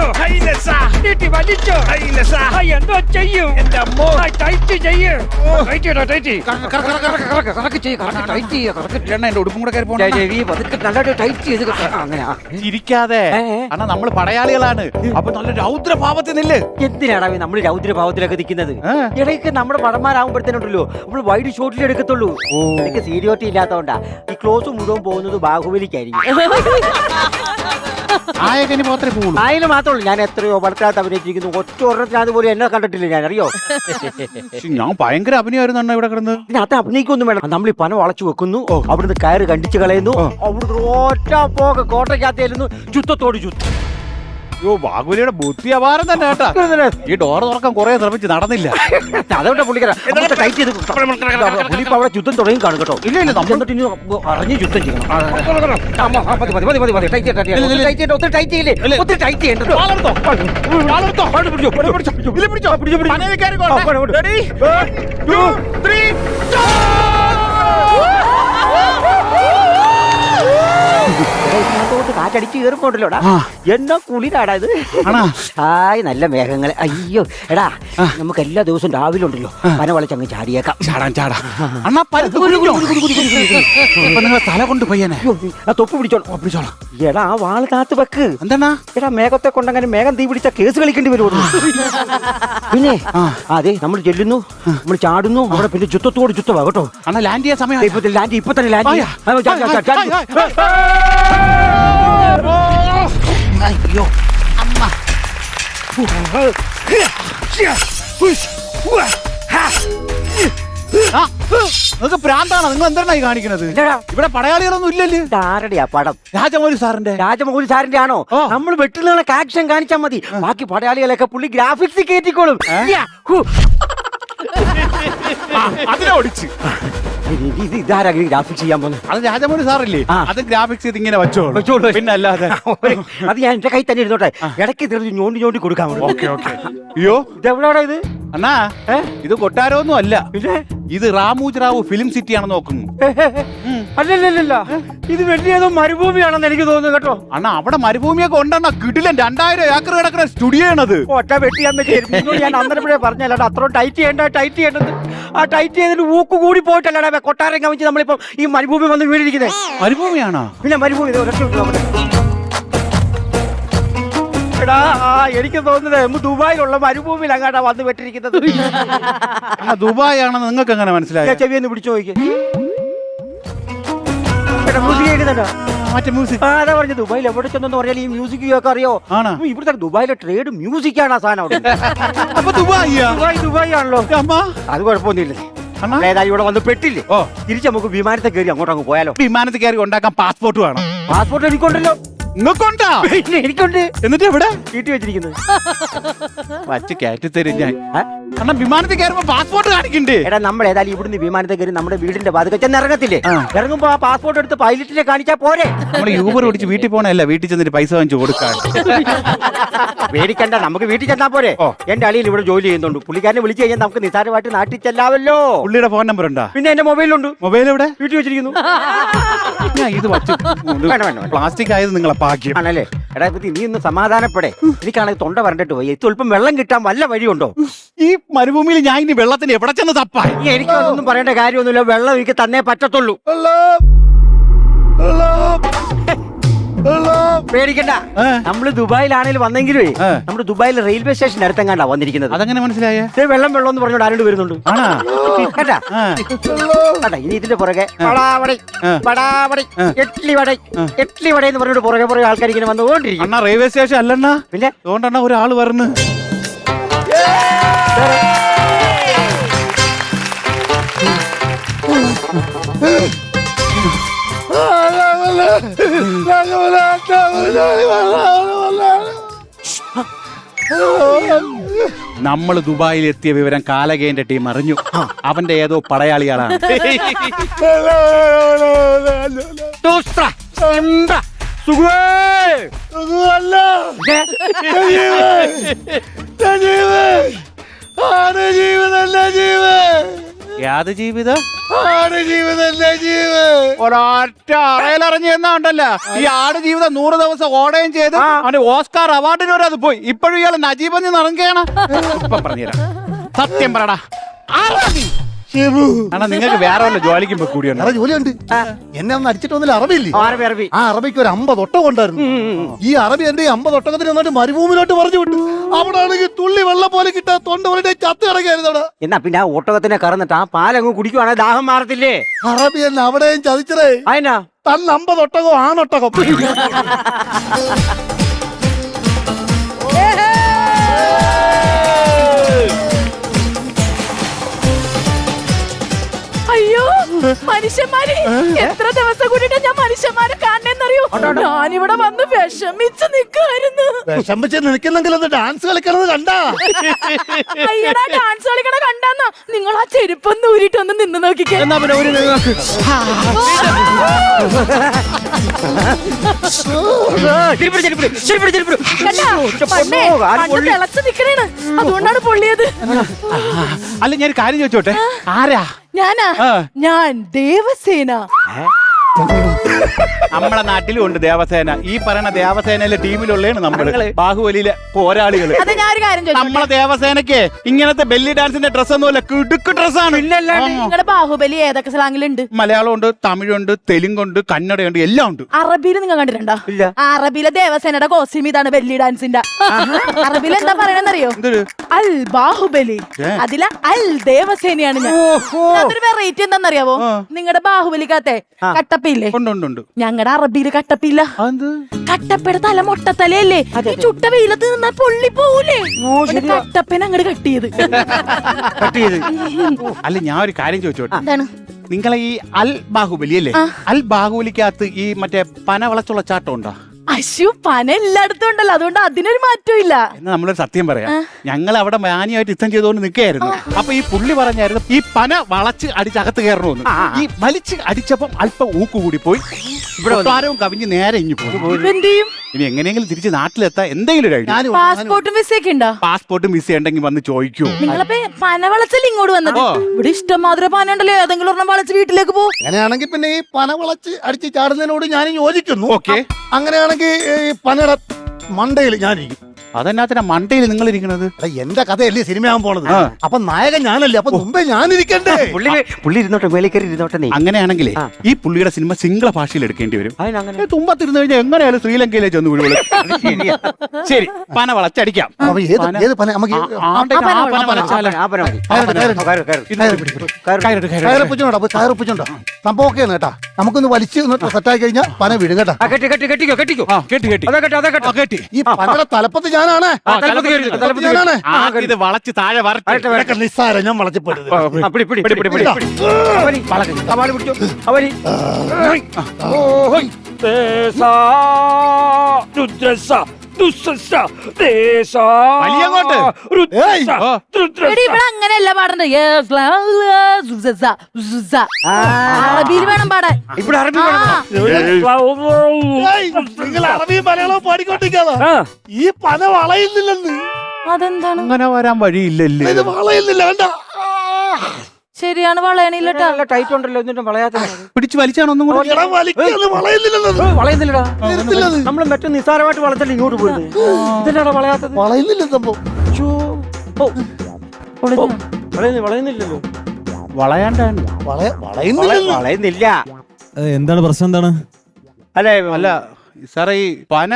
വലിച്ചോ നീട്ടി വലിച്ചോ എന്തോ ചെയ്യും ടൈറ്റ് ചെയ്യ് എന്റെ ഉടുപ്പും കൂടെ കയറി പോണ ടൈറ്റ് ചെയ്ത് അങ്ങനെ ഇരിക്കാതെ അണ്ണാ നമ്മള് പടയാളികളാണ് അപ്പൊ നല്ല രൗദ്രഭാവത്തിൽ നില്ല്. എന്തിനാടാ നമ്മൾ രൗദ്രഭാവത്തിലൊക്കെ നിൽക്കുന്നത്? ഇടയ്ക്ക് നമ്മുടെ പടന്മാരാകുമ്പോഴത്തേനുണ്ടല്ലോ നമ്മൾ വൈഡ് ഷോട്ടിൽ എടുക്കത്തുള്ളൂ. എനിക്ക് സീരിയോറിറ്റി ഇല്ലാത്തതുകൊണ്ടാ ഈ ക്ലോസ് മുഴുവൻ പോകുന്നത് ബാഹുബലിക്കായിരിക്കും. നായകന് മാത്രമേ പോകുള്ളൂ. നായകന് മാത്രമേ ഉള്ളൂ. ഞാൻ എത്രയോ പടത്തിനകത്ത് അഭിനയിച്ചിരിക്കുന്നു. ഒറ്റ ഒരെണ്ണത്തിനകത്ത് പോലും എന്നെ കണ്ടിട്ടില്ല. ഞാൻ അറിയോ? ഞാൻ ഭയങ്കര അഭിനയമായിരുന്നു ഇവിടെ കിടന്ന്. ഇതിനകത്ത് അഭിനയിക്കൊന്നും വേണം. നമ്മൾ ഈ പനം വളച്ചു വെക്കുന്നു, അവിടുന്ന് കയറ് കണ്ടിച്ച് കളയുന്നു, അവിടുന്ന് ഒറ്റ പോക കോട്ടയ്ക്കകത്തായിരുന്നു ചുത്തത്തോട് ചുറ്റും. അയ്യോ ബാഹുബലിയുടെ ബുദ്ധി അപാരം തന്നെ കേട്ടാ. ഈ ഡോർ തുറക്കാൻ കുറെ ശ്രമിച്ച് നടന്നില്ല. അതുകൊണ്ട് പുള്ളിക്കാരാ ടൈറ്റ് ചെയ്ത് പുള്ളിപ്പോ അവിടെ യുദ്ധം തുടങ്ങി കാണും കേട്ടോ. ഇല്ല ഇല്ല നമ്മൾ ഇനി അറിഞ്ഞ് യുദ്ധം ചെയ്യണം. ഒത്തിരി ടൈറ്റ് ചെയ്യില്ലേ? ഒത്തിരി ടൈറ്റ് ചെയ്യണ്ടോ? കാറ്റടിച്ച് കയറിപ്പോണ്ടല്ലോടാ. എന്നാ കുളിരാടാ ഇത്. ഹായ് നല്ല മേഘങ്ങള്. അയ്യോ എടാ നമുക്ക് എല്ലാ ദിവസവും രാവിലെ ഉണ്ടല്ലോ പന വളച്ചങ്ങ് ചാടിയേക്കാം. ചാടാ തല കൊണ്ട് പയ്യനെ തൊപ്പ് പിടിച്ചോളാം. എടാ ആ വാള് കാത്ത് വെക്ക്. എന്താണ് എടാ മേഘത്തെ കൊണ്ടങ്ങനെ മേഘം തീ പിടിച്ച കേസ് കളിക്കേണ്ടി വരുമോ? പിന്നെ അതെ നമ്മൾ ചെല്ലുന്നു, നമ്മൾ ചാടുന്നു, അവിടെ പിന്നെ ചുത്തത്തോട് ചുത്തവാ കേട്ടോ. അണ്ണാ ലാൻഡ് ചെയ്യാൻ സമയം. ഇപ്പൊ തന്നെ ലാൻഡ് അയ്യോ അമ്മ നിങ്ങൾക്ക് പ്രാന്താണോ? നിങ്ങൾ എന്താണ് കാണിക്കുന്നത്? ഇവിടെ പടയാളികളൊന്നും ഇല്ലല്ലേ? ആരുടെയാ പടം? രാജമൗലി സാറിന്റെ ആണോ? നമ്മൾ വെട്ടുന്ന ആക്ഷൻ കാണിച്ചാൽ മതി. ബാക്കി പടയാളികളൊക്കെ പുള്ളി ഗ്രാഫിക്സ് കയറ്റിക്കോളും. അതിനെ ഓടിച്ച് ഇതാരാ ഗ്രാഫിക്സ് ചെയ്യാൻ പോകുന്നത്? അത് രാജമൗലി സാറല്ലേ? അത് ഗ്രാഫിക്സ് ചെയ്ത് ഇങ്ങനെ വെച്ചോളൂ. പിന്നെ അല്ലാതെ അത് ഞാൻ എന്റെ കൈ തന്നെ ഇരുന്നോട്ടെ. ഇടയ്ക്ക് ഞോണ്ടി കൊടുക്കാൻ. അയ്യോ ഇതെവിടെയാടാ ഇത്? അണ്ണാ ഇത് കൊട്ടാരമൊന്നും അല്ല, ഇത് റാമൂജ് ഫിലിം സിറ്റി ആണ് നോക്കുന്നു. അല്ലല്ല ഇത് വലിയ മരുഭൂമിയാണെന്ന് എനിക്ക് തോന്നുന്നു കേട്ടോ. അണ്ണാ അവിടെ മരുഭൂമിയൊക്കെ ഉണ്ടെണ്ണ കിടിലൻ 2000 ഏക്കർ കിടക്കുന്ന സ്റ്റുഡിയോ ആണത്. ഒറ്റ വെട്ടിയാൻ ഞാൻ അന്നേരപ്പോഴേ പറഞ്ഞല്ല അത്ര ടൈറ്റ് ചെയ്യേണ്ടത്. ആ ടൈറ്റ് ചെയ്തിട്ട് ഊക്ക് കൂടി പോയിട്ടല്ലടാ കൊട്ടാരം കവിച്ച് നമ്മളിപ്പോ ഈ മരുഭൂമി വന്ന് വീണിരിക്കുന്നത്. മരുഭൂമിയാണോ? പിന്നെ മരുഭൂമി എടാ എനിക്ക് തോന്നുന്നത് ദുബായിലുള്ള മരുഭൂമിയിൽ അങ്ങാട്ടാ വന്ന് വെട്ടിരിക്കുന്നത്. ദുബായ് ആണെന്ന് നിങ്ങൾക്ക് എങ്ങനെ മനസ്സിലായി? ചെവിയൊന്ന് പിടിച്ചു നോക്കി. മ്യൂസിക് കേൾക്കുന്നുണ്ടോ? മറ്റേ മ്യൂസിക് അതാ പറഞ്ഞു. ദുബായിൽ എവിടെ ചെന്നെന്ന് പറഞ്ഞാൽ ഈ മ്യൂസിക് ഒക്കെ അറിയോ? ഇവിടുത്തെ ദുബായിലെ ട്രേഡ് മ്യൂസിക് ആണ് ആ സാധനം. അവിടെ ദുബായ് ആണല്ലോ. അത് കുഴപ്പമൊന്നുമില്ല. ഏതായാലും ഇവിടെ വന്ന് പെട്ടില്ലേ, തിരിച്ച് നമുക്ക് വിമാനത്തെ കയറി അങ്ങോട്ട് അങ്ങ് പോയാലോ? വിമാനത്തിൽ കയറി ഉണ്ടാക്കാൻ പാസ്പോർട്ട് വേണം. പാസ്പോർട്ട് എനിക്കുണ്ടല്ലോ. നിങ്ങൾക്കുണ്ടാ? എനിക്കുണ്ട്. എന്നിട്ട് എവിടെ വീട്ടിൽ വെച്ചിരിക്കുന്നത്? വച്ച് കയറ്റി തരും ഞാൻ. കാരണം വിമാനത്തിൽ കയറുമ്പോ പാസ്പോർട്ട് കാണിക്കണ്ടേ? എടാ നമ്മൾ ഏതായാലും ഇവിടുന്ന് വിമാനത്തിൽ കയറി നമ്മുടെ വീടിന്റെ വാതിൽ ചെന്ന് ഇറങ്ങത്തില്ലേ? ഇറങ്ങുമ്പോ ആ പാസ്പോർട്ട് എടുത്ത് പൈലറ്റിനെ കാണിച്ചാ പോരെ? നമ്മൾ യൂബർ ഓടിച്ച് വീട്ടിൽ പോകണല്ല, വീട്ടിൽ ചെന്നിട്ട് പൈസ വാങ്ങിച്ചു കൊടുക്കാൻ. പേടിക്കണ്ട, നമുക്ക് വീട്ടിൽ ചെന്നാ പോരെ. എന്റെ അളിയിൽ ഇവിടെ ജോലി ചെയ്യുന്നുണ്ട്. പുള്ളിക്കാരനെ വിളിച്ചു കഴിഞ്ഞാൽ നമുക്ക് നിസാരമായിട്ട് നാട്ടിൽ ചെല്ലാവല്ലോ. പുള്ളിയുടെ ഫോൺ നമ്പർ ഉണ്ടോ? പിന്നെ എന്റെ മൊബൈലുണ്ട്. മൊബൈൽ എവിടെ? വീട്ടിൽ വെച്ചിരിക്കുന്നു. ഇത് പ്ലാസ്റ്റിക് ആയത് നിങ്ങളെ ഭാഗ്യം ആണല്ലേ? എടാ നീ ഒന്ന് സമാധാനപ്പെടേ. എനിക്കാണെങ്കിൽ തൊണ്ട വരണ്ടിട്ട് പോയി. സ്വല്പം വെള്ളം കിട്ടാൻ വല്ല വഴിയുണ്ടോ? ഈ മരുഭൂമിയിൽ ഞാൻ ഇനി വെള്ളത്തിന് എവിടെ ചെന്ന് തപ്പായി? എനിക്കൊന്നും പറയേണ്ട കാര്യമൊന്നുമില്ല. വെള്ളം എനിക്ക് തന്നെ പറ്റത്തുള്ളൂ. പേടിക്കണ്ട. നമ്മള് ദുബായിലാണെങ്കിലും വന്നെങ്കിലേ നമ്മള് ദുബായിൽ റെയിൽവേ സ്റ്റേഷൻ അടുത്തെങ്ങാണ്ടാ വന്നിരിക്കുന്നത്. അതെങ്ങനെ മനസ്സിലായേ? വെള്ളം എന്ന് പറഞ്ഞോണ്ട് ആരോട് വരുന്നുണ്ട് കേട്ടാ. ഇനി ഇതിന്റെ പുറകെ ഇഡ്ലി വട എന്ന് പറഞ്ഞോണ്ട് പുറകെ ആൾക്കാർ ഇങ്ങനെ വന്നുകൊണ്ടിരിക്കും. അണ്ണാ റെയിൽവേ സ്റ്റേഷൻ അല്ലണ്ണ. പിന്നെ അതുകൊണ്ടാണ് ഒരാള് പറഞ്ഞു. നമ്മൾ ദുബായിൽ എത്തിയ വിവരം കാലകേന്റെ ടീം അറിഞ്ഞു. അവന്റെ ഏതോ പടയാളികളാണ്. യാത് ജീവിതം ഒരൊറ്റ അറയിലിറങ്ങി എന്നാണ്ടല്ല ഈ ആട് ജീവിതം 100 ദിവസം ഓടുകയും ചെയ്ത് അവന്റെ ഓസ്കാർ അവാർഡിന് വരെ അത് പോയി. ഇപ്പോഴും ഇയാൾ നജീബ് നടക്കുകയാണ്. ഇപ്പൊ പറഞ്ഞുതരാം, സത്യം പറടാ നിങ്ങൾക്ക് വേറെ വല്ല ജോലിക്കും കൂടിയാണ് ജോലിയുണ്ട്. എന്നെ ഒന്ന് അടിച്ചിട്ടൊന്നില്ല അറബിയില്ലേ? അറബി ആ അറബിക്ക് ഒരു 50 ഒട്ടകം ഉണ്ടായിരുന്നു. ഈ അറബി എന്റെ 50 ഒട്ടകത്തിന് വന്നിട്ട് മരുഭൂമിയിലോട്ട് പറഞ്ഞു വിട്ടു. അവിടെ ആണെങ്കിൽ തുള്ളി വെള്ളം പോലെ കിട്ടാ തൊണ്ട പോലെ ചത്ത് കിടക്കായിരുന്നു അവിടെ. എന്നാ പിന്നെ ആ ഒട്ടകത്തിനെ കറന്നിട്ട് ആ പാലങ്ങ് കുടിക്കുവാണെങ്കിൽ ദാഹം മാറത്തില്ലേ? അറബി എന്നെ അവിടെയും ചതിച്ചതേ. അതിനാ തന്ന 50 ഒട്ടകവും ആണൊട്ടകം. അയ്യോ മനുഷ്യന്മാര് എത്ര ദിവസം കൂടിയിട്ട് ഞാൻ മനുഷ്യന്മാരെ കാണണെന്നറിയോ? ഞാനിവിടെ വന്ന് വിഷമിച്ച് നിൽക്കായിരുന്നു. വിഷമിച്ച് നിൽക്കുന്നെങ്കിൽ ഒന്ന് ഡാൻസ് കളിക്കണത് കണ്ടാ? അയ്യടാ ഡാൻസ് കളിക്കണ കണ്ടാന്നാ? നിങ്ങൾ ആ ചെരുപ്പൊന്ന് ഊരിട്ടൊന്ന് നിന്ന് നോക്കിക്കേ. എന്നാ പിന്നെ ഒരു തിളച്ച് നിക്കണേണ്, അതുകൊണ്ടാണ് പൊള്ളിയത്. അല്ല ഞാൻ കാര്യം ചോദിച്ചോട്ടെ, ആരാ? ഞാനാ, ഞാൻ ദേവസേന. നമ്മളെ നാട്ടിലും ഉണ്ട് ദേവസേന. ഈ പറയുന്ന ദേവസേനയിലെ ടീമിലുള്ളതാണ് നമ്മള് ബാഹുബലിയിലെ പോരാളികള്. അതെ, ഞാൻ ഒരു കാര്യം ചോദിച്ചോട്ടെ? നമ്മളെ ദേവസേനക്ക് ഇങ്ങനത്തെ ബെല്ലി ഡാൻസിന്റെ ഡ്രസ് ഒന്നുമല്ല, കിടുക്ക് ഡ്രസ്സാണ്. നിങ്ങളുടെ ബാഹുബലി ഏതൊക്കെ സ്ലാങ്ങിലുണ്ട്? മലയാളമുണ്ട്, തമിഴുണ്ട്, തെലുങ്കുണ്ട്, കന്നഡയുണ്ട്, എല്ലാം ഉണ്ട്. അറബിയിൽ നിങ്ങൾ കണ്ടിട്ടുണ്ടോ? അറബിയിലെ ദേവസേനയുടെ കോസ്റ്റ്യൂം ഇതാണ്, ബെല്ലി ഡാൻസിന്റെ. അറബിയിൽ എന്താ പറയണെന്നറിയോ? അൽ ബാഹുബലി, അതിലെ അൽ ദേവസേനയാണ് ഞാൻ. അതൊരു വെറൈറ്റി എന്താണെന്നറിയാവോ? നിങ്ങളുടെ ബാഹുബലിക്കകത്തെ കട്ടപ്പയില്ലേ? ഞങ്ങളുടെ അറബിയില് കട്ടപ്പില്ല. കട്ടപ്പയുടെ തല മൊട്ടത്തലയല്ലേ? ഈ ചുട്ട വെയിലത്ത് നിന്നാൽ പൊള്ളി പോവൂലേ? കട്ടപ്പന അങ്ങോട്ട് കട്ടിയത്. അല്ല ഞാൻ ഒരു കാര്യം ചോദിച്ചോട്ടെ, എന്താണ്? നിങ്ങളെ ഈ അൽ ബാഹുബലി അല്ലേ, അൽ ബാഹുബലിക്കകത്ത് ഈ മറ്റേ പന വളച്ചുള്ള ചാട്ടം ഉണ്ടോ? അശു, പന എല്ലായിടത്തും ഉണ്ടല്ലോ, അതുകൊണ്ട് അതിനൊരു മാറ്റവും ഇല്ല. എന്നാ നമ്മളൊരു സത്യം പറയാം, ഞങ്ങൾ അവിടെ മാന്യമായിട്ട് യുദ്ധം ചെയ്തുകൊണ്ട് നിൽക്കുകയായിരുന്നു. അപ്പൊ ഈ പുള്ളി പറഞ്ഞായിരുന്നു ഈ പന വളച്ച് അടിച്ചകത്ത് കയറണമെന്ന്. ഈ വലിച്ച് അടിച്ചപ്പം അല്പം ഊക്ക് കൂടി പോയി, ഇവിടെ കവിഞ്ഞ് നേരെ ഇഞ്ഞു പോകും. എന്ത് ചെയ്യും? ഇനി എങ്ങനെയെങ്കിലും തിരിച്ച് നാട്ടിലെത്താൻ എന്തെങ്കിലും ഒരു ഐഡിയ? പാസ്പോർട്ടും വിസയൊക്കെ ഉണ്ടോ? പാസ്പോർട്ടും വിസ ഉണ്ടെങ്കിൽ വന്ന് ചോദിക്കൂ. നിങ്ങളപ്പോ പന വളച്ചല്ലേ ഇങ്ങോട്ട് വന്നത്? ഇവിടെ ഇഷ്ടംമാതിരി പന ഉണ്ടല്ലോ, ഏതെങ്കിലും ഒരെണ്ണം വളച്ച് വീട്ടിലേക്ക് പോകും. അങ്ങനെയാണെങ്കിൽ പിന്നെ ഈ പന വളച്ച് അടിച്ച് ചാടുന്നതിനോട് ഞാൻ യോജിക്കുന്നു. ഓക്കെ, അങ്ങനെയാണെങ്കിൽ ഈ പനയുടെ മണ്ടയിൽ ഞാനിരിക്കും. അതെന്നാ മണ്ടയിൽ നിങ്ങൾ ഇരിക്കണത്? എന്റെ കഥയല്ലേ സിനിമയാകാൻ പോണത്. അപ്പൊ നായകൻ ഞാനല്ലേ, അപ്പൊ മുമ്പേ ഞാനിരിക്കണ്ടേ? പുള്ളി ഇരുന്നോട്ടെ, മേലേക്കറി ഇരുന്നോട്ടെ. അങ്ങനെയാണെങ്കിലേ ഈ പുള്ളിയുടെ സിനിമ സിംഗിള ഭാഷയിൽ എടുക്കേണ്ടി വരും. തുമ്പത്തിരുന്ന് കഴിഞ്ഞാൽ എങ്ങനെയാലും ശ്രീലങ്കയിലെ ചെന്ന് വീടുകൾ. ശരി, പന വളച്ചടിക്കാം. സംഭവമൊക്കെയാണ് കേട്ടാ. നമുക്കൊന്ന് വലിച്ച് സെറ്റായി കഴിഞ്ഞാൽ പന വിടും കേട്ടാ. ഈ പനയുടെ തലപ്പത്ത് ഞാനാണ്. ഇത് വളച്ച് താഴെ വരട്ടെ. നിസ്സാരം, ഞാൻ വളച്ചപ്പെടുന്നത്. അങ്ങനെയല്ല പാടണ്ട, അറബിയിൽ വേണം പാടാൻ. നിങ്ങൾ അറബിയും മലയാളവും പാടിക്കൊണ്ടിരിക്കാതെ ഈ പന വളയുന്നില്ലെന്ന്. അതെന്താണ്? അങ്ങനെ വരാൻ വഴിയില്ലല്ലേ? ഇത് വളയുന്നില്ല, വേണ്ട. ശരിയാണ്, വളയണില്ലട്ടാ. ടൈറ്റ് ഉണ്ടല്ലോ, എന്നിട്ടും വളയാത്ത. പിടിച്ച് വലിച്ചാണ് ഒന്നും കൂടെ. വളയുന്നില്ലടാ. നമ്മള് മറ്റേ നിസ്സാരമായിട്ട് വളച്ചല്ലേ ഇങ്ങോട്ട് പോയത്. ഇതിനാണ് വളയാത്തത്. വളയുന്നില്ല സംഭവം. വളയുന്നില്ലല്ലോ. വളയാണ്ടാണ് വളയുന്നില്ല. എന്താണ് പ്രശ്നം? എന്താണ്? അല്ല സാറേ, ഈ പന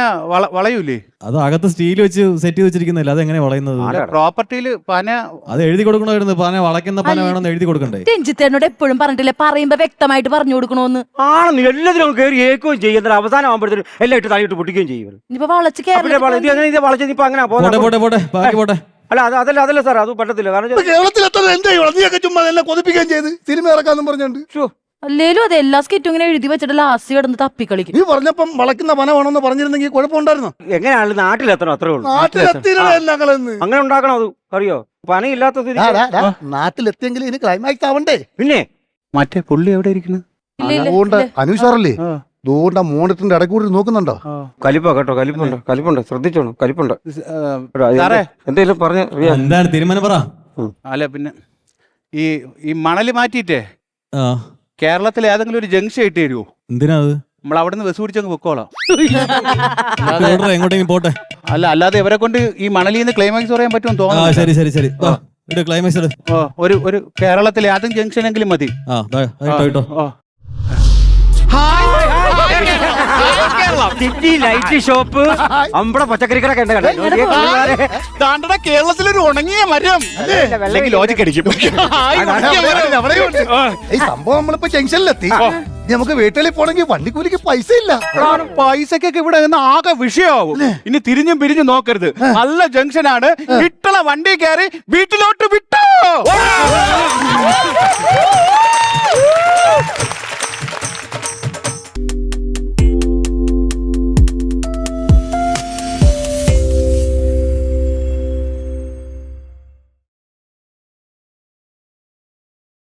വളയൂലേ? അത് അകത്ത് സ്റ്റീൽ വെച്ച് സെറ്റ് ചെയ്ത് വെച്ചിരിക്കുന്നില്ല, അതെങ്ങനെ വളയുന്നത്? പ്രോപ്പർട്ടിയിൽ പന അത് എഴുതി കൊടുക്കണമായിരുന്നു. പന വളയ്ക്കുന്ന പന വേണമെന്ന് എഴുതി കൊടുക്കണ്ടേ? രഞ്ജിത്തേനോട് എപ്പോഴും പറഞ്ഞിട്ടില്ലേ, പറയുമ്പോ വ്യക്തമായിട്ട് പറഞ്ഞു കൊടുക്കണോന്ന്? ആണെന്ന് എല്ലാത്തിനും കയറി ഏക്കുകയും ചെയ്യുന്നത്, അവസാനം ആകുമ്പോഴത്തേനും എല്ലാം ഇട്ട് തലയിട്ട് പൊട്ടിക്കുകയും ചെയ്യും. ഇനിയിപ്പോ വളച്ച് വളച്ച് ഇപ്പൊ അങ്ങനെ പോട്ടെ. അല്ല അതല്ല സാർ, അത് പറ്റത്തില്ല. കാരണം കേരളത്തിൽ എത്ര എന്താ ചുമ്മാ എല്ലാം കൊതിപ്പിക്കുകയും ചെയ്ത് സിനിമ ഇറക്കാന്നും പറഞ്ഞോണ്ട്. അല്ലേലും അത് എല്ലാ സ്കിറ്റും ഇങ്ങനെ എഴുതി വെച്ചിട്ട് ലാസ്റ്റ് കിടന്ന് തപ്പിക്കളിക്കും. നീ പറഞ്ഞപ്പം വളക്കുന്ന പന വേണമെന്ന് പറഞ്ഞിരുന്നെങ്കിൽ കുഴപ്പമുണ്ടായിരുന്നു. എങ്ങനെയാണ് നാട്ടിലെത്തണം, അത്രേ ഉള്ളൂ. അങ്ങനെ ഉണ്ടാക്കണം, അത് അറിയോ? പണിയില്ലാത്ത നാട്ടിലെത്തിയെങ്കിൽ ഇനി ക്ലൈമാക്സ് ആവണ്ടേ? പിന്നെ മറ്റേ പുള്ളി എവിടെ ഇരിക്കുന്നു? അതുകൊണ്ട് അനൂസാറല്ലേ അതുകൊണ്ട് ആ മോണിറ്ററിന്റെ ഇടയ്ക്ക് കൂടി നോക്കുന്നുണ്ടോ? കലിപ്പാ കേട്ടോ, കലിപ്പുണ്ട്, ശ്രദ്ധിച്ചോണം, കലിപ്പുണ്ട്. എന്തെങ്കിലും പറഞ്ഞ എന്താണ് തീരുമാനം പറ. അല്ല പിന്നെ ഈ മണല് മാറ്റിയിട്ടേ ആ കേരളത്തിൽ ഏതെങ്കിലും ഒരു ജംഗ്ഷൻ ഇട്ട് തരുമോ? എന്തിനാ അത്? നമ്മൾ അവിടെ നിന്ന് ബസ് പിടിച്ചങ്ങ് പൊക്കോളാം. ഓർഡർ എങ്ങോട്ടെങ്കിലും പോട്ടെ. അല്ലാതെ ഇവരെ കൊണ്ട് ഈ മണലിൽ നിന്ന് ക്ലൈമാക്സ് പറയാൻ പറ്റുമെന്ന് ആ തോന്നുന്നു. ശരി ശരി ശരി ഇട് ക്ലൈമാക്സ് ഇട്. ഒരു കേരളത്തിലെ ഏതെങ്കിലും ജംഗ്ഷൻ എങ്കിലും മതി. ആ ഇട്ടോ സിറ്റി ലൈറ്റ് ഷോപ്പ് അമ്പട പച്ചക്കറിക്കടൊക്കെ ഉണ്ട് കേട്ടോ. കേരളത്തിലൊരു ഉണങ്ങിയ മരം അല്ലെങ്കിൽ ലോജിക് അടിക്കും. ഈ സംഭവം നമ്മളിപ്പോ ജംഗ്ഷനിലെത്തി. നമുക്ക് വീട്ടിൽ പോണെങ്കിൽ വണ്ടിക്കൂലിക്ക് പൈസ ഇല്ല. പൈസക്കൊക്കെ ഇവിടെ നിന്ന് ആകെ വിഷയമാവും. ഇനി തിരിഞ്ഞും പിരിഞ്ഞും നോക്കരുത്. നല്ല ജംഗ്ഷനാണ്. ഇട്ടള വണ്ടി കയറി വീട്ടിലോട്ട് വിട്ടോ.